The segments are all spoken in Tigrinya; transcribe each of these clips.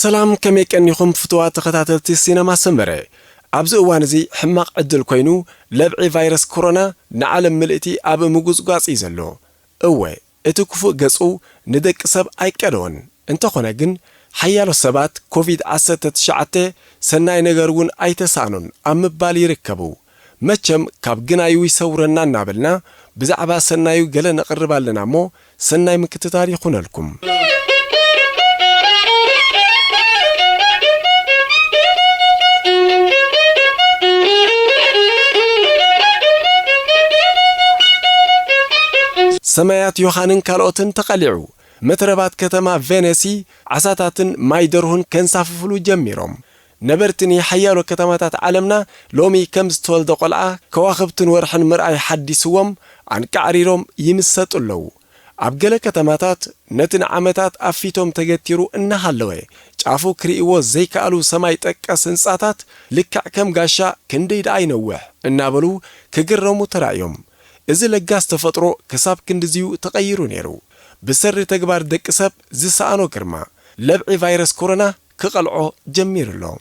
سلام كم يكنيكم فتوات تخطاتلت السينما سمبري أبز أوانزي حماق عدل كوينو لبعي فيروس كورونا نعلم ملئتي أب مجوز إيزلو أوه اتكفو قصو ندك سب أيكالون انت خناقن حيالو السبات كوفيد 19 سناي نغرون أيتسانون أم بالي ركبو مچم كاب جنايو يسورنا نابلنا بزعبا سنايو قلنا نقرب لنا مو سناي مكتتاري لكم سمايات يوحانن كالوتن تقلعو متربات كتما فينيسي عساتاتن مايدرهن كنساففلو جميروم نبرتني حيالو كتماتات عالمنا لومي كمز تولد قلعة كواخبتن ورحن مرأي حديثوهم عن كعريروم يمسات اللو عبقال كتماتات نتن عمتات أفيتهم تجتيرو إنها اللوي جعفو كريئو زي كالو سمايتك أسنساتات لكع كم قاشا كنديد عينوح النابلو كقرمو ترأيهم إذا لقاس تفطرو كساب كندزيو تغيرو نيرو بسر تكبار دك ساب زي سانو كرما لبعي فيروس كورونا كقلعو جمير اللو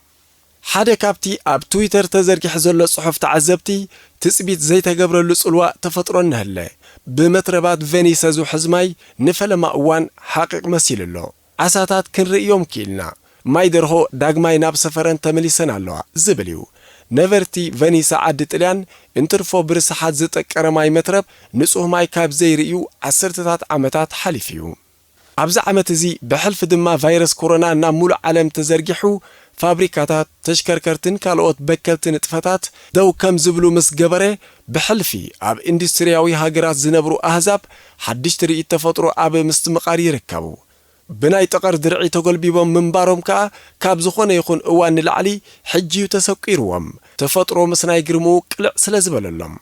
حدا كابتي اب تويتر تزرقي حزلو صحف تعذبتي تثبيت زي تقبر لصلوا تفطرو نهله بمتربات فينيس زو حزماي نفلما اوان حقيق مسيل اللو عساتات كنرئيوم كيلنا مايدرهو داغماي ناب سفرن تمليسن اللو زبليو نفرتي فينيس عد طليان انترفو برسحات زتقره ماي مترب نصوح ماي كاب زي ريو 10 عامتات حليفيو ابز عامت زي بحلف دما فيروس كورونا نا مول عالم تزرجحو فابريكاتات تشكركرتن كالوت بكلتن طفتات دو كم زبلو مس جبره بحلفي اب اندسترياوي هاجرات زنبرو احزاب حدش تري تفطرو اب مستمقاري يركبو بناي تقر درعي تقلبيبهم منبارهم كاب زخونه يكون اوان العلي حجيو تسقيروهم تفطرو مسناي جرمو قلع سلازبللهم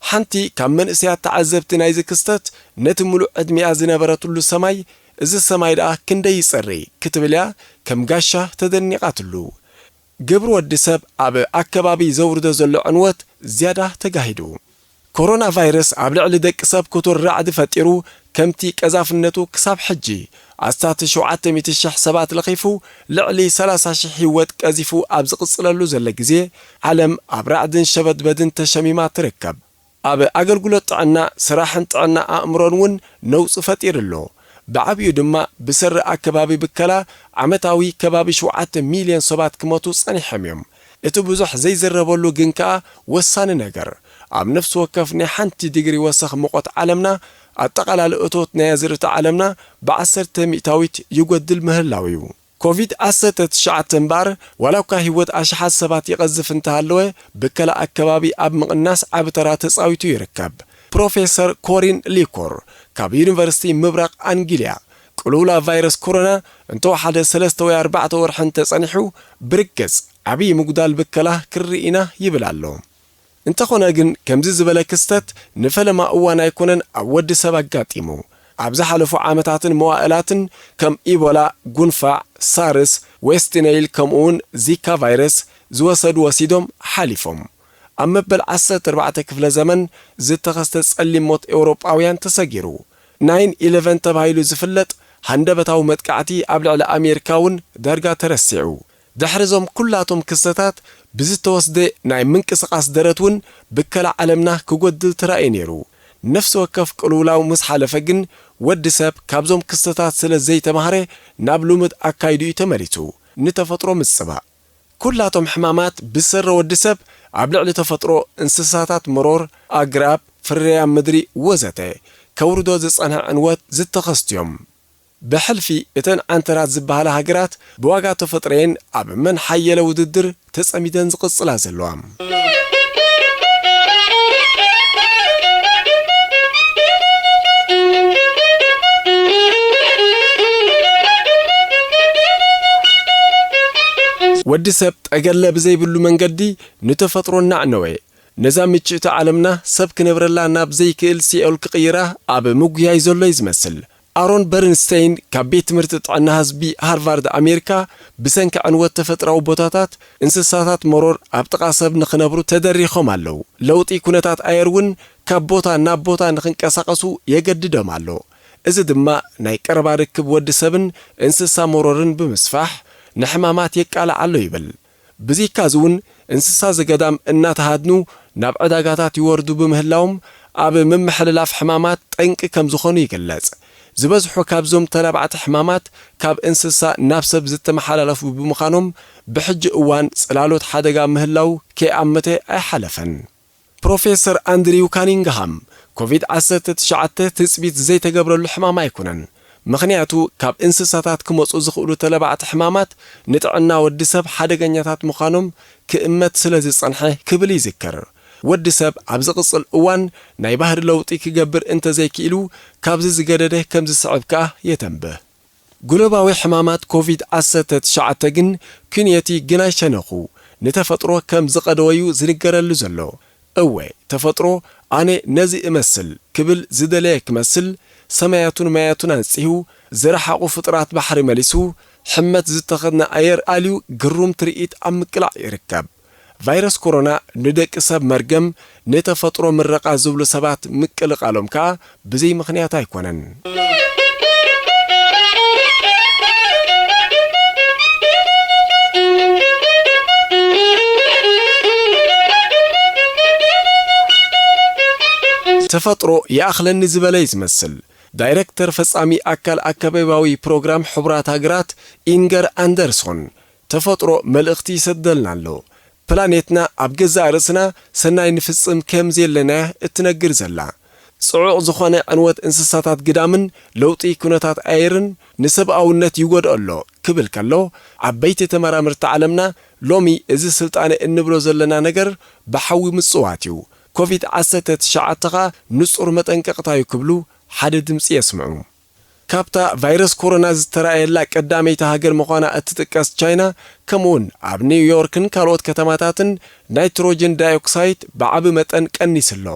حنتي كم من اسيات تعذبت نايز كستت نتملو ادمي ازنبرتلو سماي إذا السماي دا كندي يصري كتبليا كم قاشا تدنيقاتلو قبر ودسب اب اكبابي زورد زلو عنوت زيادة تقاهدو كورونا فيروس عبلع لدك سب كتور رعد فتيرو كمتي كزافنتو كساب حجي عستات شوعات ميتشح سبات لقيفو لعلي 30 حيوات كازيفو ابز قصللو زلق زي علم ابرعدن شبد بدن تشميمات تركب اب اقلقلت عنا سراحن عنا امرون نوص فتيرلو بعبيو دما بسر اكبابي بكلا عمتاوي كبابي 7 مليون سبات كموتو صنيحميم اتو بزح زي زربولو جنكا وسان نجر عم نفس وكفني حنتي ديجري وسخ مقط عالمنا اتقلال اتوت نازرت عالمنا ب10 مئتاويت يقدل مهلاويو كوفيد 19 تنبار ولو كهيوت اشحال سبات يقذف انتهالوه بكلا اكبابي اب مقناس ابترا تصاويتو يركب بروفيسور كورين ليكور كاب يونيفرسيتي مبرق انجليا قلولا فيروس كورونا انتو حدا 3 و 4 ورحن تصنيحو برقص عبي مقدال بكلا كرئينا يبلالو انت خناقن كمزي زبلا كستت نفلما اوانا يكونن اود سبا قاطيمو ابز حلفو عامتاتن موائلاتن كم ايبولا غنفع سارس ويستنيل كمون زيكا فيروس زوسد وسيدوم حالفهم اما بال10 4 كفله زمن زتخست صلي موت اوروباويان تسغيرو 9/11 تبايلو زفلت هندبتاو متقعتي ابلع لامريكاون درجه ترسعو دحرزهم كلاتهم كستات بزتوسد ناي منقسقاس درتون بكلا علمنا كغدل تراينيرو نفس وكف قلولاو مسحلفجن ودسب كابزوم كستات سلا زي تمهره نابلومد اكايدو تمريتو نتفطرو مصبا كلاتهم حمامات بسر ودسب عبلع لتفطرو انسساتات مرور اقراب فريا مدري وزته كوردو زصنع عنوت زتخستيوم بحلفي اتن عنترات زباله هاجرات بواقع تفطرين اب من حيله وددر تصميدن زقصلا زلوام ودسب اقلب زي بلو منقدي نتفطرنا عنوي نزام تشيت عالمنا سب كنبرلا ناب زي كيلسي او القيره اب مغيا يزلو يزمسل آرون برنستين كبيت مرتط عنا هزبي هارفارد أمريكا بسنك عنوات تفتراو بوتاتات انسساتات مرور ابتقاسب نخنبرو تدريخهم اللو لوطي كونتات ايرون كبوتا نابوتا نخنقساقسو يجددهم اللو إذا دما ناي قربا ركب ود سبن انسسا مرورن بمسفاح ንሕማማት የቃልዕ ኣሎ ይብል። ብዚካዝ እውን እንስሳ ዘገዳም እናተሃድኑ ናብ ዕዳጋታት ይወርዱ ብምህላዎም ኣብ ምምሕልላፍ ሕማማት ጠንቂ ከም ዝኾኑ ይግለጽ። ዝበዝሑ ካብዞም ተላባዕቲ ሕማማት ካብ እንስሳ ናብ ሰብ ዝተመሓላለፉ ብምዃኖም ብሕጂ እዋን ጽላሎት ሓደጋ ምህላው ከይኣመተ ኣይሓለፈን። ፕሮፌሰር አንድሪው ካኒንግሃም ኮቪድ-19 ትጽቢት ዘይተገብረሉ ሕማም ኣይኮነን። ምኽንያቱ ካብ እንስሳታት ክመጹ ዝኽእሉ ተለባዕቲ ሕማማት ንጥዕና ወዲ ሰብ ሓደገኛታት ምዃኖም ክእመት ስለ ዝጸንሐ ክብል ይዝከር። ወዲ ሰብ ኣብ ዝቕጽል እዋን ናይ ባህሪ ለውጢ ክገብር እንተዘይክኢሉ ካብዚ ዝገደደ ከም ዝስዕብ ከኣ የተንብህ። ግሎባዊ ሕማማት ኮቪድ-19 ግን ክንየቲ ግን ኣይሸነኹ ንተፈጥሮ ከም ዝቐደወዩ ዝንገረሉ ዘሎ። እወ ተፈጥሮ ኣነ ነዚ እመስል ክብል ዝደለየ ክመስል ሰማያቱን ማያቱን አንጽሂው ዝረሓቑ ፍጥራት ባሕሪ መሊሱ ሕመት ዝተኸድነ ኣየር ኣልዩ ግሩም ትርኢት ኣብ ምቅላዕ ይርከብ። ቫይረስ ኮሮና ንደቂ ሰብ መርገም ንተፈጥሮ ምረቓ ዝብሉ ሰባት ምቅልቃሎም ከዓ ብዘይ ምኽንያት ኣይኮነን። ተፈጥሮ የኣኽለኒ ዝበለ ይዝመስል ዳይሬክተር ፈጻሚ ኣካል ኣከባቢያዊ ፕሮግራም ሕቡራት ሃገራት ኢንገር ኣንደርሶን ተፈጥሮ መልእኽቲ ይሰደልና ኣሎ። ፕላኔትና ኣብ ገዛእ ርእስና ሰናይ ንፍጽም ከም ዘለና እትነግር ዘላ። ጽዑቕ ዝኾነ ዕንወት እንስሳታት ግዳምን ለውጢ ኩነታት ኣየርን ንሰብኣውነት ይጎድኦ ኣሎ ክብል ከሎ ዓበይቲ ተመራምርቲ ዓለምና ሎሚ እዚ ስልጣነ እንብሎ ዘለና ነገር ብሓዊ ምጽዋት እዩ። ኮቪድ-19 ኸ ንጹር መጠንቀቕታዩ ክብሉ ሓደ ድምፂ የስምዑ። ካብታ ቫይረስ ኮሮና ዝተራእየላ ቀዳመይቲ ሃገር ምዃና እትጥቀስ ቻይና ከምኡውን ኣብ ኒውዮርክን ካልኦት ከተማታትን ናይትሮጅን ዳይኦክሳይድ ብዓቢ መጠን ቀኒስሎ።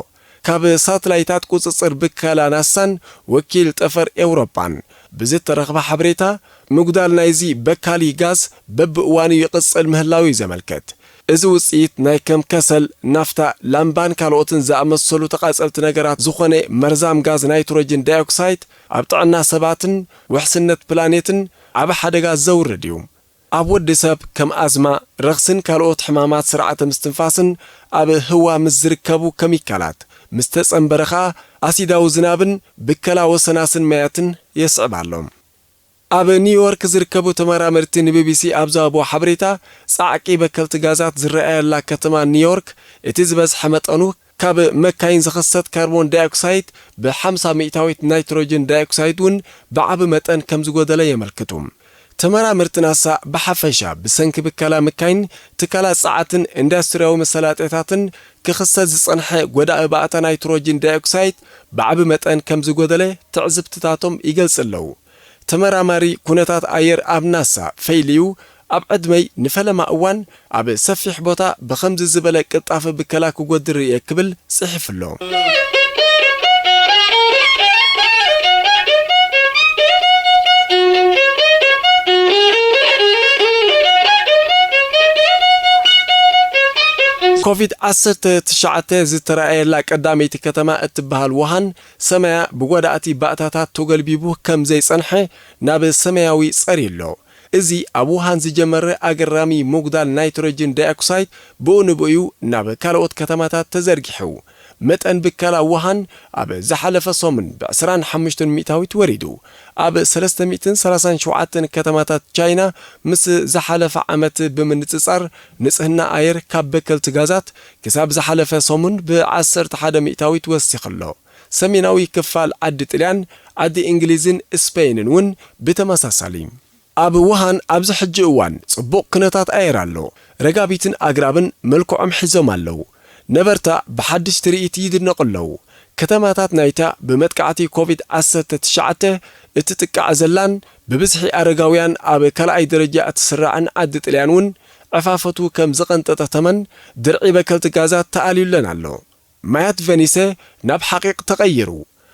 ካብ ሳተላይታት ቁጽጽር ብከላ ናሳን ወኪል ጠፈር ኤውሮፓን ብዝተረኽባ ሓበሬታ ምጉዳል ናይዚ በካሊ ጋዝ በብእዋኑ ይቕጽል ምህላዊ ዘመልከት። እዚ ውጽኢት ናይ ከም ከሰል፣ ናፍታ፣ ላምባን ካልኦትን ዝኣመሰሉ ተቓጸልቲ ነገራት ዝኾነ መርዛም ጋዝ ናይትሮጅን ዳይኦክሳይድ ኣብ ጥዕና ሰባትን ውሕስነት ፕላኔትን ዓብ ሓደጋ ዘውርድ እዩ። ኣብ ወዲ ሰብ ከም ኣዝማ፣ ረኽስን ካልኦት ሕማማት ስርዓተ ምስትንፋስን ኣብ ህዋ ምስ ዝርከቡ ኬሚካላት ምስ ተጸንበረ ኸኣ ኣሲዳዊ ዝናብን ብከላ ወሰናስን ማያትን የስዕባሎም። ኣብ ኒውዮርክ ዝርከቡ ተመራመርቲ ንቢቢሲ ኣብ ዝሃብዎ ሓበሬታ ጻዕቂ በከልቲ ጋዛት ዝረኣየላ ከተማ ኒውዮርክ እቲ ዝበዝሐ መጠኑ ካብ መካይን ዝኽሰት ካርቦን ዳይኦክሳይድ ብ50 ሚእታዊት ናይትሮጅን ዳይኦክሳይድ እውን ብዓቢ መጠን ከም ዝጎደለ የመልክቱ። ተመራመርቲ ናሳ ብሓፈሻ ብሰንኪ ብከላ መካይን ትካላት ጸዓትን ኢንዱስትርያዊ መሰላጤታትን ክኽሰት ዝጸንሐ ጎዳኢ ባእታ ናይትሮጅን ዳይኦክሳይድ ብዓቢ መጠን ከም ዝጎደለ ትዕዝብትታቶም ይገልጽለዉ። ተመራማሪ ኩነታት ኣየር ኣብ ናሳ ፈይልዩ ኣብ ዕድመይ ንፈለማ እዋን ኣብ ሰፊሕ ቦታ ብኸምዚ ዝበለ ቅልጣፈ ብከላ ክጎድር እየ ክብል ጽሒፍሎ። ኮቪድ-19 ዝተራእየላ ቀዳመይቲ ከተማ እትበሃል ውሃን ሰማያ ብጎዳእቲ ባእታታት ተገልቢቡ ከም ዘይጸንሐ ናብ ሰማያዊ ጸሪሎ። እዚ ኣብ ውሃን ዝጀመረ ኣገራሚ ምጉዳል ናይትሮጅን ዳይኦክሳይድ ብኡንብኡ ናብ ካልኦት ከተማታት ተዘርጊሑ። መጠን ብከላ ውሃን ኣብ ዝሓለፈ ሰሙን ብ25 ሚእታዊት ወሪዱ። ኣብ 337 ከተማታት ቻይና ምስ ዝሓለፈ ዓመት ብምንጽጻር ንጽህና ኣየር ካብ በከልቲ ጋዛት ክሳብ ዝሓለፈ ሰሙን ብ11 ሚእታዊት ወሲኽሎ። ሰሜናዊ ክፋል ዓዲ ጣልያን፣ ዓዲ እንግሊዝን ስፔንን እውን ብተመሳሳሊ። ኣብ ውሃን ኣብዚ ሕጂ እዋን ጽቡቕ ኩነታት ኣየር ኣሎ። ረጋቢትን ኣግራብን መልክዖም ሒዞም ኣለዉ። ነበርታ ብሓድሽ ትርኢት ይድነቕለዉ። ከተማታት ናይታ ብመጥቃዕቲ ኮቪድ-19 እትጥቃዕ ዘላን ብብዝሒ ኣረጋውያን ኣብ ካልኣይ ደረጃ እትስራዕን ዓዲ ጣልያን እውን ዕፋፈቱ ከም ዝቐንጠጠ ተመን ድርዒ በከልቲ ጋዛት ተኣልዩለን ኣሎ። ማያት ቬኒሴ ናብ ሓቂቕ ተቐይሩ።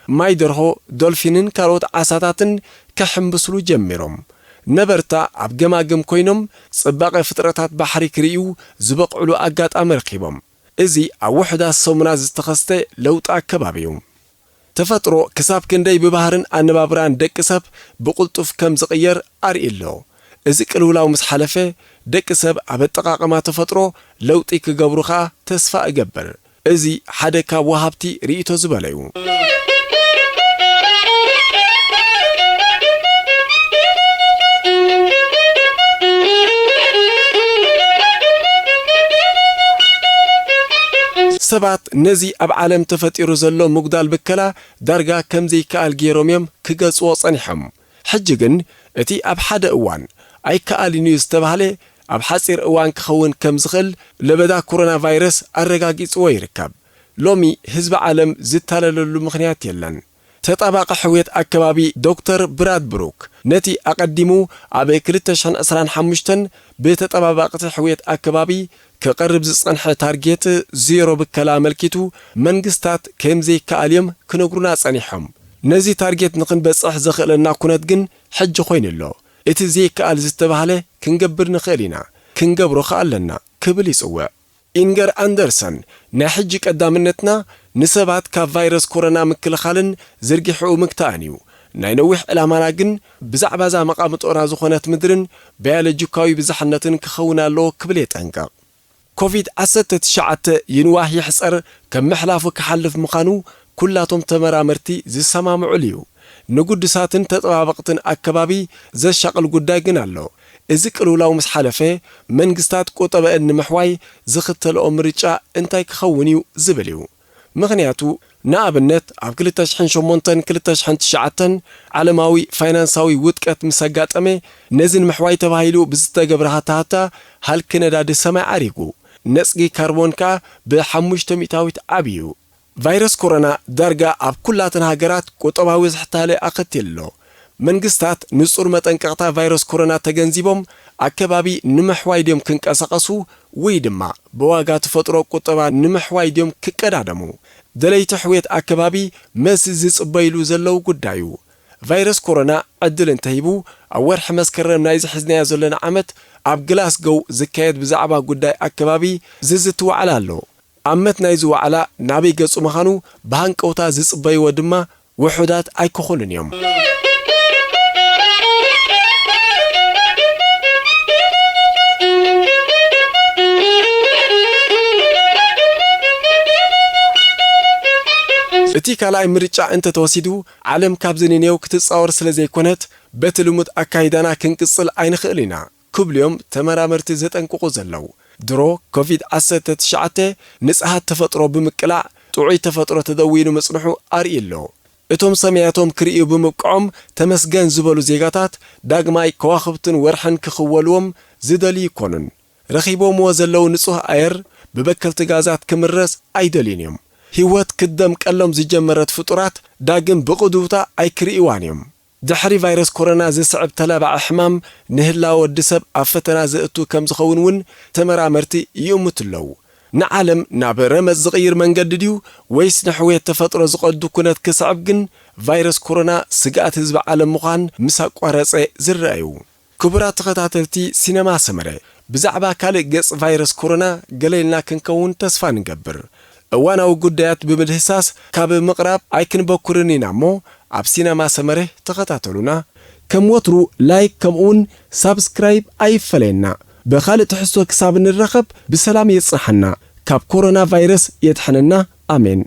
ማይ ደርሆ፣ ዶልፊንን ካልኦት ዓሳታትን ከሕምብስሉ ጀሚሮም። ነበርታ ኣብ ገማግም ኮይኖም ጽባቐ ፍጥረታት ባሕሪ ክርእዩ ዝበቕዕሉ ኣጋጣሚ ረኺቦም። እዚ ኣብ ውሕዳት ሰሙናት ዝተኸስተ ለውጢ ኣከባቢ እዩ። ተፈጥሮ ክሳብ ክንደይ ብባህርን ኣነባብራን ደቂ ሰብ ብቕልጡፍ ከም ዝቕየር ኣርእሎ። እዚ ቅልውላው ምስ ሓለፈ ደቂ ሰብ ኣብ ኣጠቓቕማ ተፈጥሮ ለውጢ ክገብሩ ኸኣ ተስፋ እገብር። እዚ ሓደ ካብ ወሃብቲ ርእይቶ ዝበለ እዩ። ሰባት ነዚ ኣብ ዓለም ተፈጢሩ ዘሎ ምጉዳል ብከላ ዳርጋ ከም ዘይከኣል ገይሮም እዮም ክገልጽዎ ጸኒሖም። ሕጂ ግን እቲ ኣብ ሓደ እዋን ኣይከኣልን እዩ ዝተባህለ ኣብ ሓጺር እዋን ክኸውን ከም ዝኽእል ለበዳ ኮሮና ቫይረስ ኣረጋጊጽዎ ይርከብ። ሎሚ ህዝቢ ዓለም ዝታለለሉ ምኽንያት የለን። ተጣባቂ ሕውየት ኣከባቢ ዶክተር ብራድ ብሩክ ነቲ ኣቐዲሙ ኣብ 2025 ብተጠባባቕቲ ሕውየት ኣከባቢ ክቐርብ ዝጸንሐ ታርጌት 0 ብከላ መልኪቱ መንግስታት ከምዘይከኣል እዮም ክነግሩና ጸኒሖም። ነዚ ታርጌት ንኽንበጽሕ ዘኽእለና ኩነት ግን ሕጂ ኾይኑሎ። እቲ ዘይከኣል ዝተባህለ ክንገብር ንኽእል ኢና፣ ክንገብሮ ኸኣለና ክብል ይጽውዕ። ኢንገር ኣንደርሰን ናይ ሕጂ ቀዳምነትና ንሰባት ካብ ቫይረስ ኮሮና ምክልኻልን ዝርጊሕኡ ምግታእን እዩ። ናይ ነዊሕ ዕላማና ግን ብዛዕባ እዛ መቓምጦና ዝኾነት ምድርን ባዮሎጂካዊ ብዝሕነትን ክኸውን ኣለዎ ክብል የጠንቀቕ። ኮቪድ-19 ይንዋህ ይሕፀር ከም ምሕላፉ ክሓልፍ ምዃኑ ኩላቶም ተመራመርቲ ዝሰማምዑሉ እዩ። ንጉድሳትን ተጠባበቕትን ኣከባቢ ዘሻቕል ጉዳይ ግን ኣሎ። እዚ ቅልውላው ምስ ሓለፈ መንግስታት ቁጠበአን ንምሕዋይ ዝኽተልኦ ምርጫ እንታይ ክኸውን እዩ ዝብል እዩ። ምኽንያቱ ንኣብነት ኣብ 2008-2009 ዓለማዊ ፋይናንሳዊ ውጥቀት ምስ ኣጋጠመ ነዚ ንምሕዋይ ተባሂሉ ብዝተገብረ ሃታሃታ ሃልኪ ነዳዲ ሰማይ ዓሪጉ፣ ነጽጊ ካርቦን ከዓ ብ500 ዓብዩ። ቫይረስ ኮሮና ዳርጋ ኣብ ኩላተን ሃገራት ቁጠባዊ ዝሕታለ ኣኸቲሉ። መንግስታት ንጹር መጠንቀቕታ ቫይረስ ኮሮና ተገንዚቦም ኣከባቢ ንምሕዋይ ድዮም ክንቀሳቐሱ ወይ ድማ ብዋጋ ተፈጥሮ ቁጠባ ንምሕዋይ ድዮም ክቀዳደሙ ደለይቲ ሕውየት ኣከባቢ መስ ዝጽበይሉ ዘለው ጉዳዩ። ቫይረስ ኮሮና ዕድል እንተሂቡ ኣብ ወርሒ መስከረም ናይ ዝሕዝናዮ ዘለና ዓመት ኣብ ግላስጎው ዝካየድ ብዛዕባ ጉዳይ ኣከባቢ ዝዝትዋዕላ ኣሎ። ዓመት ናይ ዝዋዕላ ናበይ ገጹ ምዃኑ ብሃንቀውታ ዝጽበይዎ ድማ ውሑዳት ኣይክኾኑን እዮም። እቲ ካልኣይ ምርጫ እንተተወሲዱ ዓለም ካብ ዝንኔው ክትጻወር ስለ ዘይኮነት በቲ ልሙድ ኣካይዳና ክንቅጽል ኣይንኽእል ኢና ክብልዮም ተመራመርቲ ዘጠንቅቑ ዘለው። ድሮ ኮቪድ-19 ንጽሃት ተፈጥሮ ብምቅላዕ ጥዑይ ተፈጥሮ ተደዊኑ መጽንሑ ኣርኢ ኣሎ። እቶም ሰማያቶም ክርእዩ ብምብቅዖም ተመስገን ዝበሉ ዜጋታት ዳግማይ ከዋኽብትን ወርሕን ክኽወልዎም ዝደልዩ ይኮኑን። ረኺቦምዎ ዘለው ንጹህ ኣየር ብበከልቲ ጋዛት ክምረስ ኣይደልዩን እዮም። ህይወት ክደም ቀሎም ዝጀመረት ፍጡራት ዳግም ብቕዱውታ ኣይክርእይዋን እዮም። ድሕሪ ቫይረስ ኮሮና ዝስዕብ ተለባዕ ሕማም ንህላወ ወዲ ሰብ ኣብ ፈተና ዘእቱ ከም ዝኸውን እውን ተመራመርቲ ይእምቱለው። ንዓለም ናብ ረመፅ ዝቕይር መንገዲ ድዩ ወይስ ንሕውየት ተፈጥሮ ዝቐዱ ኩነት ክስዕብ ግን ቫይረስ ኮሮና ስጋኣት ህዝቢ ዓለም ምዃን ምስ ኣቋረፀ ዝረአዩ። ክቡራት ተኸታተልቲ ሲነማ ሰመረ ብዛዕባ ካልእ ገጽ ቫይረስ ኮሮና ገለልና ክንከውን ተስፋ ንገብር። እዋናዊ ጉዳያት ብምድህሳስ ካብ ምቕራብ ኣይክንበኩርን ኢና እሞ ኣብ ሲነማ ሰመረ ተኸታተሉና። ከም ወትሩ ላይክ ከምኡውን ሳብስክራይብ ኣይፈለየና። ብኻልእ ትሕዝቶ ክሳብ ንረኸብ ብሰላም የጽናሐና ካብ ኮሮና ቫይረስ የጥሕነና ኣሜን።